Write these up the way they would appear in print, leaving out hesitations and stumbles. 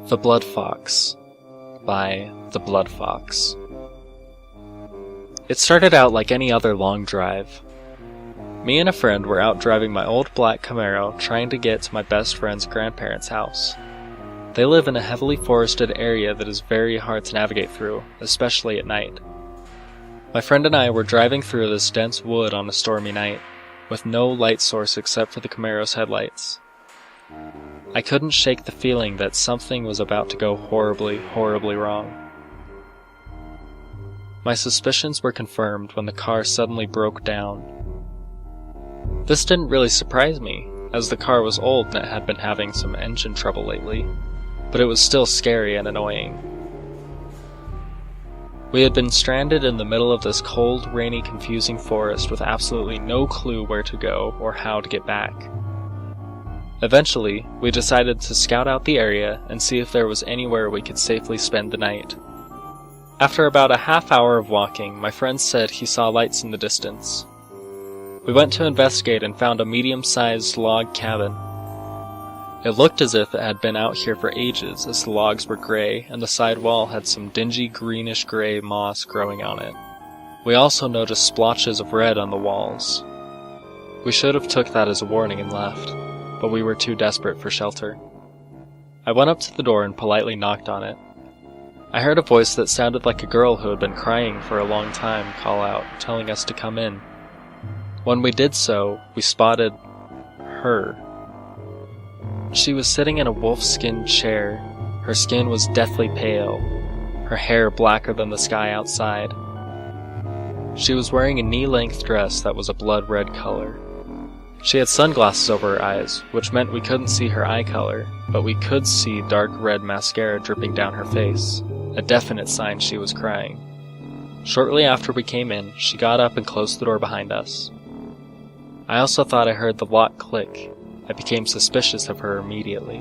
The Blood Fox by The Blood Fox. It started out like any other long drive. Me and a friend were out driving my old black Camaro trying to get to my best friend's grandparents' house. They live in a heavily forested area that is very hard to navigate through, especially at night. My friend and I were driving through this dense wood on a stormy night, with no light source except for the Camaro's headlights. I couldn't shake the feeling that something was about to go horribly, horribly wrong. My suspicions were confirmed when the car suddenly broke down. This didn't really surprise me, as the car was old and it had been having some engine trouble lately, but it was still scary and annoying. We had been stranded in the middle of this cold, rainy, confusing forest with absolutely no clue where to go or how to get back. Eventually, we decided to scout out the area and see if there was anywhere we could safely spend the night. After about a half hour of walking, my friend said he saw lights in the distance. We went to investigate and found a medium-sized log cabin. It looked as if it had been out here for ages, as the logs were gray and the side wall had some dingy greenish-gray moss growing on it. We also noticed splotches of red on the walls. We should have took that as a warning and left, but we were too desperate for shelter. I went up to the door and politely knocked on it. I heard a voice that sounded like a girl who had been crying for a long time call out, telling us to come in. When we did so, we spotted her. She was sitting in a wolf-skin chair. Her skin was deathly pale, her hair blacker than the sky outside. She was wearing a knee-length dress that was a blood-red color. She had sunglasses over her eyes, which meant we couldn't see her eye color, but we could see dark red mascara dripping down her face, a definite sign she was crying. Shortly after we came in, she got up and closed the door behind us. I also thought I heard the lock click. I became suspicious of her immediately.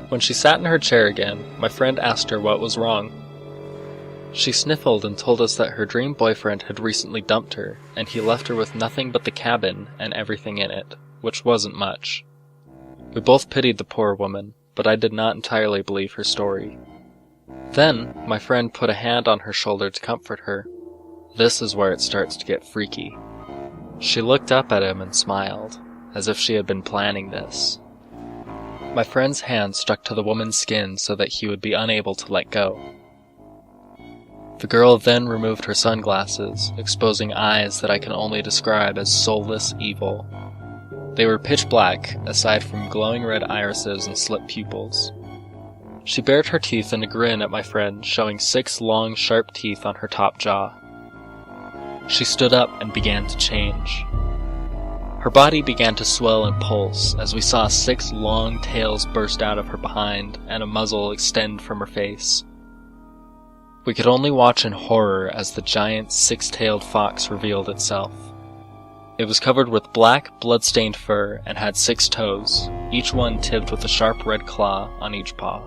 When she sat in her chair again, my friend asked her what was wrong. She sniffled and told us that her dream boyfriend had recently dumped her, and he left her with nothing but the cabin and everything in it, which wasn't much. We both pitied the poor woman, but I did not entirely believe her story. Then, my friend put a hand on her shoulder to comfort her. This is where it starts to get freaky. She looked up at him and smiled, as if she had been planning this. My friend's hand stuck to the woman's skin so that he would be unable to let go. The girl then removed her sunglasses, exposing eyes that I can only describe as soulless evil. They were pitch black, aside from glowing red irises and slit pupils. She bared her teeth in a grin at my friend, showing 6 long, sharp teeth on her top jaw. She stood up and began to change. Her body began to swell and pulse as we saw 6 long tails burst out of her behind and a muzzle extend from her face. We could only watch in horror as the giant 6-tailed fox revealed itself. It was covered with black, blood-stained fur and had 6 toes, each one tipped with a sharp red claw on each paw.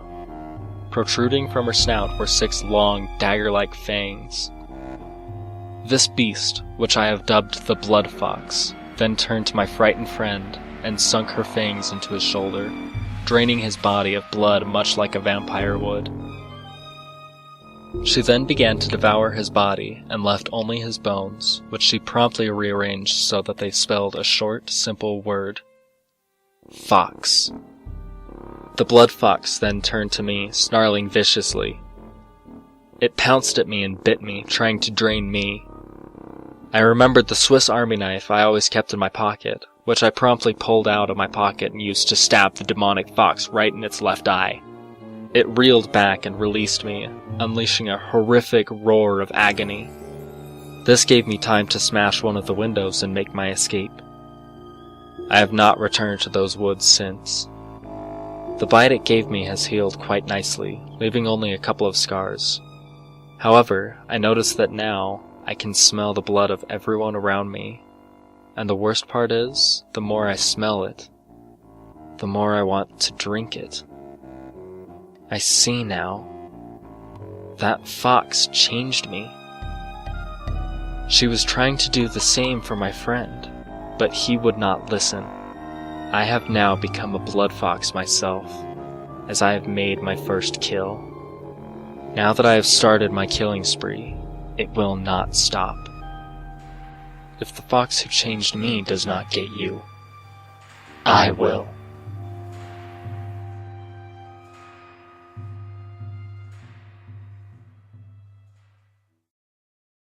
Protruding from her snout were 6 long, dagger-like fangs. This beast, which I have dubbed the Blood Fox, then turned to my frightened friend and sunk her fangs into his shoulder, draining his body of blood much like a vampire would. She then began to devour his body and left only his bones, which she promptly rearranged so that they spelled a short, simple word: Fox. The Blood Fox then turned to me, snarling viciously. It pounced at me and bit me, trying to drain me. I remembered the Swiss Army knife I always kept in my pocket, which I promptly pulled out of my pocket and used to stab the demonic fox right in its left eye. It reeled back and released me, unleashing a horrific roar of agony. This gave me time to smash one of the windows and make my escape. I have not returned to those woods since. The bite it gave me has healed quite nicely, leaving only a couple of scars. However, I notice that now I can smell the blood of everyone around me, and the worst part is, the more I smell it, the more I want to drink it. I see now. That fox changed me. She was trying to do the same for my friend, but he would not listen. I have now become a blood fox myself. as I have made my first kill. Now that I have started my killing spree, it will not stop. If the fox who changed me does not get you, I will.